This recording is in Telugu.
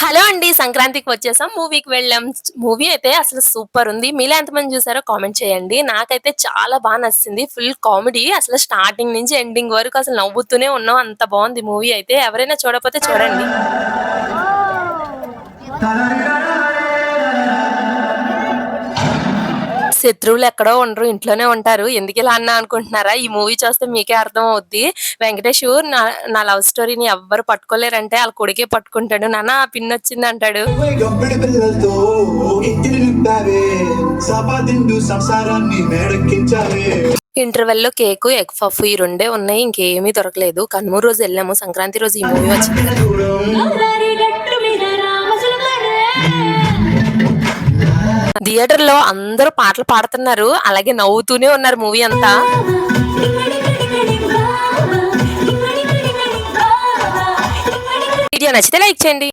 హలో అండి. సంక్రాంతికి వచ్చేసాం. మూవీకి వెళ్ళాం. మూవీ అయితే అసలు సూపర్ ఉంది. మీలో ఎంతమంది చూసారో కామెంట్ చేయండి. నాకైతే చాలా నచ్చింది. ఫుల్ కామెడీ అసలు స్టార్టింగ్ నుంచి ఎండింగ్ వరకు అసలు నవ్వుతూనే ఉన్నాం. అంత బావుంది మూవీ అయితే. ఎవరైనా చూడకపోతే చూడండి. శత్రువులు ఎక్కడో ఉండరు. ఇంట్లోనే ఉంటారు. ఎందుకిలా అన్నా అనుకుంటున్నారా? ఈ మూవీ చూస్తే మీకే అర్థమవుద్ది. వెంకటేషు నా నా లవ్ స్టోరీని ఎవ్వరు పట్టుకోలేరంటే ఆళ్ళ కొడుకే పట్టుకుంటాడు. నాన్న పిన్నొచ్చింది అంటాడు. గొప్పిడి పిల్లలతో ఇంటిని నింపావే సంపాదిండు సంసారాన్ని మేడెక్కించావే. ఇంటర్వెల్‌లో కేకు, ఎగ్ పఫ్ ఈ రెండే ఉన్నాయి. ఇంకేమీ దొరకలేదు. కనుమ రోజు ఎళ్ళాము. సంక్రాంతి రోజు ఈ మూవీ వచ్చింది కదా! థియేటర్‌లో అందరూ పాటలు పాడుతున్నారు. అలాగే నవ్వుతూనే ఉన్నారు మూవీ అంతా. వీడియో నచ్చితే లైక్ చేయండి.